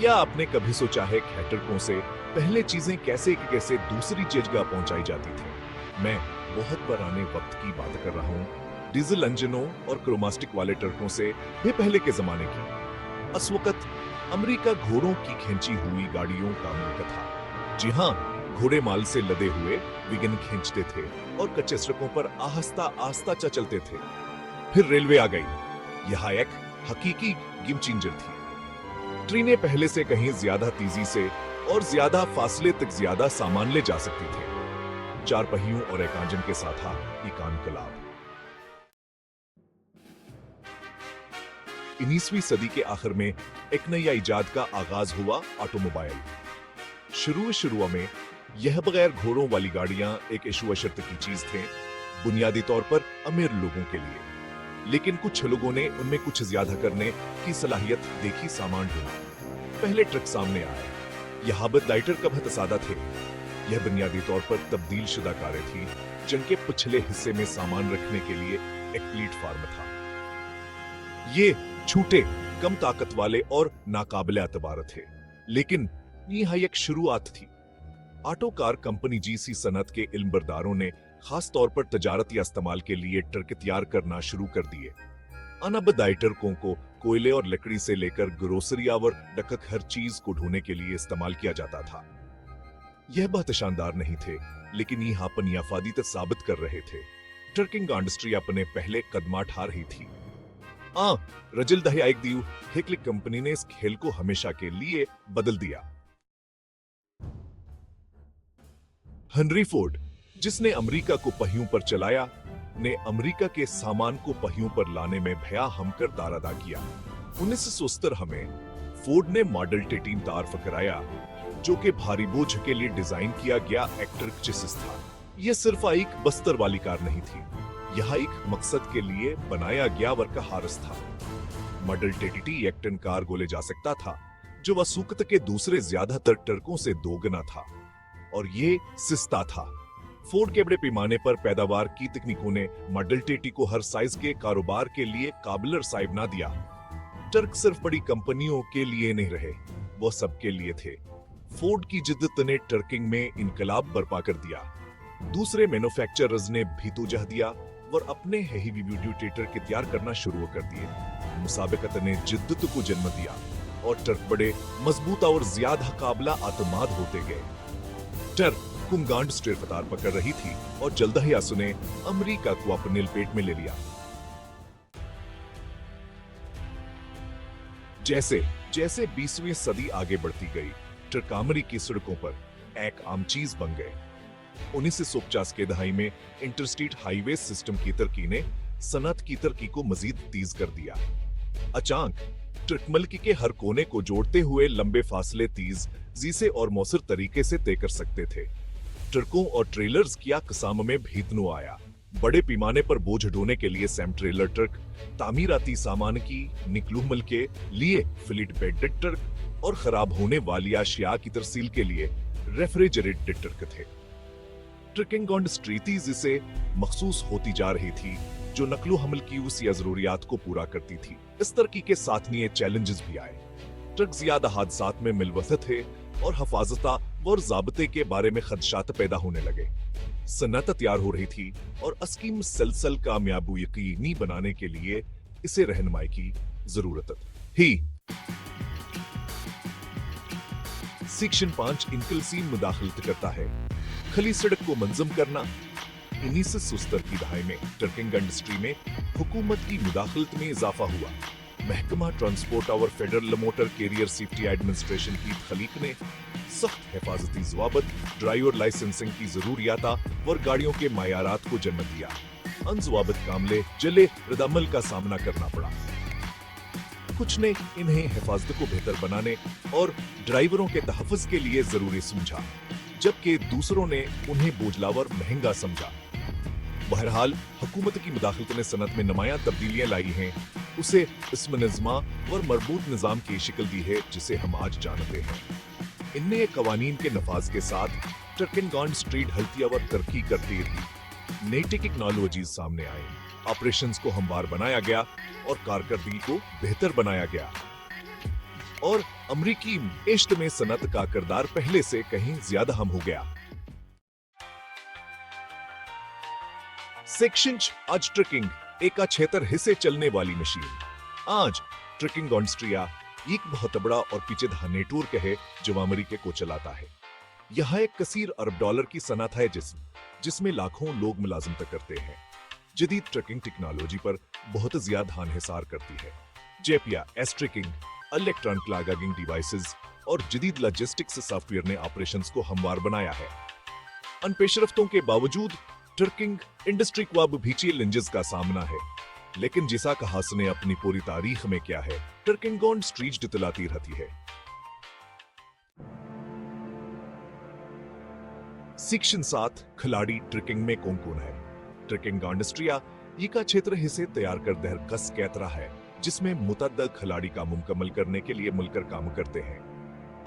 क्या आपने कभी सोचा है कि ट्रकों से पहले चीजें कैसे दूसरी जगह पहुंचाई जाती थी? मैं बहुत पुराने वक्त की बात कर रहा हूँ, डीजल इंजनों और क्रोमास्टिक वाले ट्रकों से भी पहले के जमाने की। उस वक्त अमेरिका घोड़ों की खींची हुई गाड़ियों का मुल्क था। जी हाँ, घोड़े माल से लदे हुए विगन खींचते थे और कच्चे सड़कों पर आहिस्ता आहिस्ता चलते थे। फिर रेलवे आ गई। यह एक हकीकी गेम चेंजर थी। ट्रेनें पहले से कहीं ज्यादा तेजी से और ज्यादा फासले तक ज्यादा सामान ले जा सकती थी। चार पहियों और एक इंजन के साथ था एक इनकलाब। 19वीं सदी के आखिर में एक नई इजाद का आगाज हुआ, ऑटोमोबाइल। शुरू में यह बगैर घोड़ों वाली गाड़ियां एक इशू-अशर्त की चीज थे, बुनियादी तौर पर अमीर लोगों के लिए। लेकिन कुछ लोगों ने उनमें कुछ ज्यादा करने की सलाहियत देखी, सामान ढूंढा। पहले ट्रक सामने आए। यह हाबत लाइटर का भतसादा थे। यह बुनियादी तौर पर तब्दील शुदा कारें थी, जिनके पिछले हिस्से में सामान रखने के लिए एक प्लेटफार्म था। ये छोटे, कम ताकत वाले और नाकाबिले एतबार थे, लेकिन यह एक शुरुआत थी। ऑटो कार कंपनी जीसी सनत के इल्मबरदारों ने खास तौर पर तजारती इस्तेमाल के लिए ट्रक तैयार करना शुरू कर दिए। अनाबदाई ट्रकों को कोयले और लकड़ी से लेकर ग्रोसरी और डकक हर चीज को ढोने के लिए इस्तेमाल किया जाता था। यह बहुत शानदार नहीं थे, लेकिन यह अपनी अफादियत साबित कर रहे थे। ट्रकिंग इंडस्ट्री अपने पहले कदम उठा रही थी। रजल दहे एक दीव हेकलिक कंपनी ने इस खेल को हमेशा के लिए बदल दिया। हेनरी फोर्ड, जिसने अमेरिका को पहियों पर चलाया, ने अमेरिका के सामान को पहियों पर लाने में भया हमकर दार अदा किया। 1970 में फोर्ड ने मॉडल 13 तारफ कराया, जो कि भारी बोझ के लिए डिजाइन किया गया एक ट्रक चेसिस था। यह सिर्फ एक बस्तर वाली कार नहीं थी, यह एक मकसद के लिए बनाया गया वर्क हारस था। मॉडल 13 एक टन कार्गो ले जा सकता था, जो वसूकत के दूसरे ज्यादातर ट्रकों से दोगुना था, और ये सस्ता था। फोर्ड के बड़े पैमाने पर पैदावार की तकनीकों ने मॉडल 13 को हर साइज के कारोबार के लिए काबिल रसाई बना दिया। ट्रक सिर्फ बड़ी कंपनियों के लिए नहीं रहे, वो सबके लिए थे। फोर्ड की जिद्दत ने ट्रकिंग में इनकलाब बर्पा कर दिया। दूसरे मैन्युफैक्चरर्स ने भी तुझा दिया और अपने हेवी ड्यूटी ट्रक तैयार करना शुरू कर दिए। मुसाबिकत ने जिद्दत को जन्म दिया और ट्रक बड़े मजबूत और ज्यादा काबिला आतमाद होते गए। ट्रक कुंगांड स्टेर फतार पकड़ रही थी और जल्द ही आंसू ने अमेरिका को अपने लपेट में ले लिया। जैसे जैसे 20वीं सदी आगे बढ़ती गई, ट्रक अमेरिकी सड़कों पर एक आम चीज बन गए। 1950 के दहाई में इंटरस्टेट हाईवे सिस्टम की तरक्की ने सनत की तरक्की को मजीद तेज कर दिया। अचानक ट्रक मुल्क के हर कोने को जोड़ते हुए लंबे फासले तेज, जीसे और मौसर तरीके से तय कर सकते थे। ट्रकों और ट्रेलर्स की अकसाम में भेदनु आया। बड़े पैमाने पर बोझ ढोने के लिए सेम ट्रेलर ट्रक, तामीराती सामान की निकलूमल के लिए फ्लीट बेडेड ट्रक और खराब होने वाली अशिया की तरसील के लिए रेफ्रिजरेटेड ट्रक थे। ट्रकिंग इंडस्ट्री तेजी से मखसूस होती जा रही थी, जो नकलो हमल की उसी जरूरियात को पूरा करती थी। इस तरक्की के साथ नए चैलेंजेस भी आए। ट्रक ज्यादा हादसात में मुलव्वस थे और हफाजता और ज़ाब्ते के बारे में खदशात पैदा होने लगे। सनत तैयार हो रही थी और अस्की मुसलसल कामयाबी यकीनी बनाने के लिए इसे रहनुमाई की जरूरत थी। सेक्शन 5 इनकलसी मुदाखलत करता है। खली सड़क को मंजम करना। 1970 की दहाई में ट्रकिंग इंडस्ट्री में हुकूमत की मुदाखलत में इजाफा हुआ। महकमा ट्रांसपोर्ट और federal motor carrier safety administration की खलीक ने सख्त हिफाजती ज़वाबत, ड्राइवर लाइसेंसिंग की जरूरियात और गाड़ियों के मायारात को जन्म दिया। अनज़वाबित कामले जले रद्दअमल का सामना करना पड़ा। कुछ ने इन्हें हिफाजत को बेहतर बनाने और ड्राइवरों के तहफ़्फ़ुज़ के लिए जरूरी समझा, जबकि दूसरों ने उन्हें बोझलावर महंगा समझा। बहरहाल हुकूमत की मुदाखलत ने सनत में नुमायां तब्दीलियां लाई हैं, उसे इसम निज़्मा और मरबूत निज़ाम की शक्ल दी है जिसे हम आज जानते हैं। इन नए कवानीन के नफाज के साथ ट्रकिंग इंडस्ट्री ढलती और तरक्की करती रही। नई टेक्नोलॉजीज सामने आई, ऑपरेशंस को हमवार बनाया गया और कारकर्दगी को बेहतर बनाया गया। और अमरीकी इश्त में सनत का किरदार पहले से कहीं ज्यादा अहम हो गया। सेक्शन आज ट्रकिंग एक अछेतर हिस्से चलने वाली मशीन। आज ट्रकिंग इंडस्ट्रिया एक बहुत बड़ा और पीछेधा नेटवर्क है जो अमेरिका को चलाता है। यह एक कसीर अरब डॉलर की सनत है जिसमें लाखों लोग मुलाजमत करते हैं। जदीद ट्रकिंग टेक्नोलॉजी पर बहुत ज्यादा ध्यान हिसार करती है। GPS tracking, electronic logging devices और जदीद लॉजिस्टिक्स सॉफ्टवेयर ने ऑपरेशंस को हमवार बनाया है। इन पेशरफ्तों के बावजूद ट्रकिंग इंडस्ट्री को अब भी चैलेंजेस का सामना है, लेकिन जिसा कहा ने अपनी पूरी तारीख में क्या है, ट्रकिंग इंडस्ट्री दितलाती रहती है। सेक्शन 7 खिलाड़ी ट्रकिंग में कौन कौन है। ट्रकिंग इंडस्ट्रिया ये का क्षेत्र हिस्से तैयार कर दहर कस कैतरा है जिसमें मुतअद्दद खिलाड़ी का मुकम्मल करने के लिए मिलकर काम करते हैं।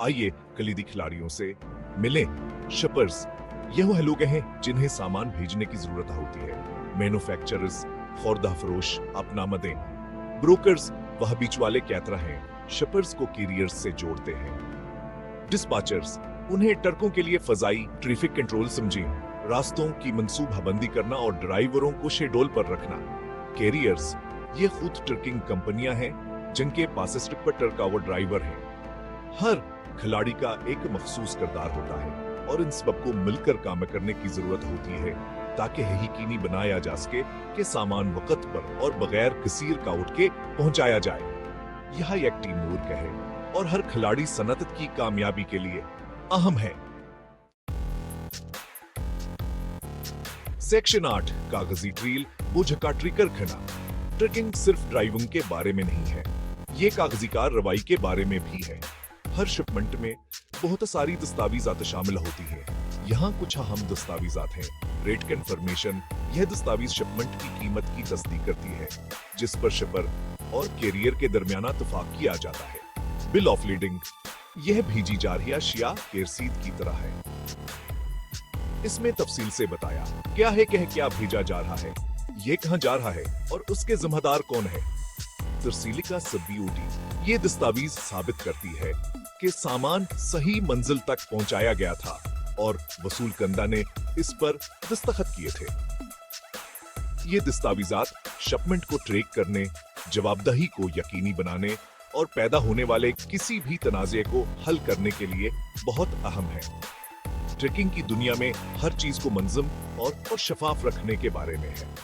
आइए कलीदी खिलाड़ियों से मिले। शिपर्स ये वो लोग हैं जिन्हें सामान भेजने की जरूरत होती है। मैन्युफैक्चरर्स खुर्दा फरोश अपना मदें। ब्रोकर्स वह बीच वाले कैतरा हैं शिपर्स को कैरियर्स से जोड़ते हैं। डिस्पैचर्स उन्हें ट्रकों के लिए फजाई ट्रैफिक कंट्रोल समझें, रास्तों की मंसूबाबंदी करना और ड्राइवरों को शेड्यूल पर रखना। कैरियर्स ये खुद ट्रकिंग कंपनियां हैं जिनके पास स्ट्रिप पर ट्रक और ड्राइवर हैं। हर खिलाड़ी का एक मखसूस किरदार होता है और इन सब को मिलकर काम करने की जरूरत होती है ताकि यकीनी बनाया जा सके कि सामान वक्त पर और बगैर किसी रुकावट के पहुंचाया जाए। यह एक टीम वर्क है और हर खिलाड़ी सनत की कामयाबी के लिए अहम है। सेक्शन 8 कागजी ट्रील बोझ का ट्रिकर खना। ट्रकिंग सिर्फ ड्राइविंग के बारे में नहीं है, ये कागजी कार रवाई के बारे में भी है। हर शिपमेंट में बहुत सारी दस्तावेजात शामिल होती हैं। यहाँ कुछ अहम दस्तावेजात हैं। रेट कंफर्मेशन, यह दस्तावेज शिपमेंट की कीमत की तस्दीक करती है जिस पर शिपर और कैरियर के दरमियान इत्तफाक किया जाता है। बिल ऑफ लीडिंग, यह भेजी जा रही अशिया के रसीद की तरह है। इसमें तफसील से बताया क्या है कि क्या भेजा जा रहा है, ये कहां जा रहा है और उसके जिम्मेदार कौन है। तरसीली का सबूत ये दस्तावेज साबित करती है कि सामान सही मंजिल तक पहुंचाया गया था और वसूल कंदा ने इस पर दस्तखत किए थे। ये दस्तावेजात शिपमेंट को ट्रैक करने, जवाबदेही को यकीनी बनाने और पैदा होने वाले किसी भी तनाज़े को हल करने के लिए बहुत अहम है। ट्रकिंग की दुनिया में हर चीज को मंजम और शफाफ रखने के बारे में है।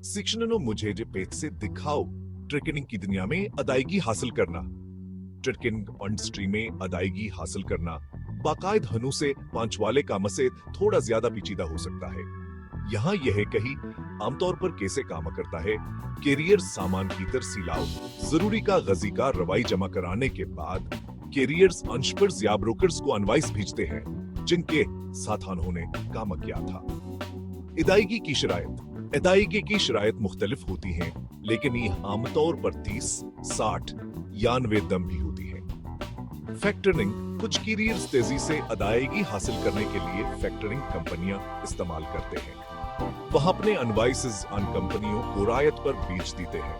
शिक्षण मुझे जे पेज से दिखाओ ट्रकिंग की दुनिया में अदायगी हासिल करना। ट्रकिंग इंडस्ट्री में अदायगी हासिल करना बाकायद हनु से पांच वाले काम से थोड़ा ज्यादा पेचीदा हो सकता है। यहाँ यह कही आमतौर पर कैसे काम करता है। कैरियर सामान की तरसीलाओ जरूरी का गजी का रवाई जमा कराने के बाद कैरियर्स अंशपर्स या ब्रोकर्स को अनवाइस भेजते हैं जिनके साथ उन्होंने काम किया था। अदायगी की शराइत, अदायगी की शराइत मुख्तलिफ होती हैं, लेकिन ये आमतौर पर 30, 60 या 90 दम भी होती है। फैक्टरिंग, कुछ कैरियर्स तेजी से अदायगी हासिल करने के लिए फैक्टरिंग कंपनियां इस्तेमाल करते हैं। वह अपने अनवाइसेस अन कंपनियों को रायत पर बेच देते हैं,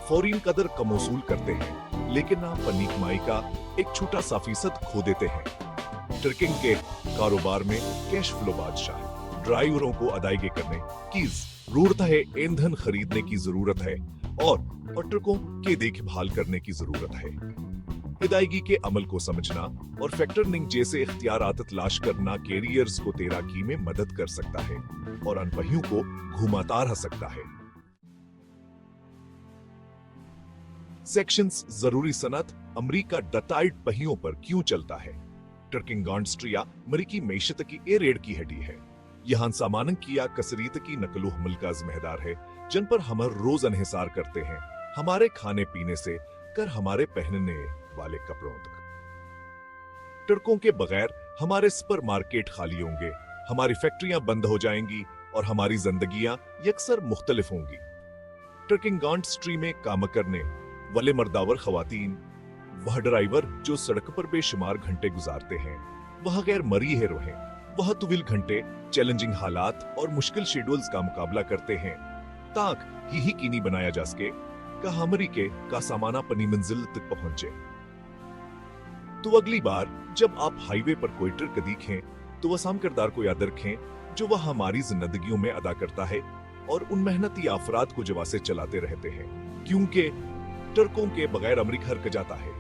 फौरीन कदर कम वसूल करते हैं, लेकिन आप अपनी कमाई का एक छोटा सा फीसद खो देते हैं। ट्रकिंग के कारोबार में कैश फ्लो बादशाह, ड्राइवरों को अदायगी करने की जरूरत है, ईंधन खरीदने की जरूरत है और ट्रकों के देखभाल करने की जरूरत है। अदायगी के अमल को समझना और फैक्टरिंग जैसे इख्तियारात तलाश करना कैरियर्स को तैराकी में मदद कर सकता है और अनपहियों को घुमाता रह सकता है। सेक्शंस जरूरी सनत अमरीका डटाइट पहियों पर क्यों चलता है। ट्रकिंग इंडस्ट्रिया अमरीकी मैशत की ए रेड की हड्डी है। यहाँ सामान की या कसरीत की नकलो हमल का जिम्मेदार है जिन पर हम रोज अनहिसार करते हैं, हमारे खाने पीने से कर हमारे पहनने वाले कपड़ों तक। ट्रकों के बगैर हमारे सुपर मार्केट खाली होंगे, हमारी फैक्ट्रियां बंद हो जाएंगी और हमारी जिंदगियां यकसर मुख्तलिफ होंगी। ट्रकिंग इंडस्ट्री में काम करने वाले मर्दावर खवातीन, वह ड्राइवर जो सड़क पर बेशुमार घंटे गुजारते हैं, वह गैर मरी है रोहे, वह तुविल घंटे चैलेंजिंग हालात और मुश्किल शेड्यूल्स का मुकाबला करते हैं ताकि यकीनी बनाया जा सके का अमरीके का सामान अपनी मंजिल तक पहुंचे। तो अगली बार जब आप हाईवे पर कोई ट्रक देखें तो आसान किरदार को याद रखें जो वह हमारी जिंदगियों में अदा करता है और उन मेहनती अफराद को जवा से चलाते रहते हैं, क्योंकि ट्रकों के बगैर अमरीका हरकत जाता है।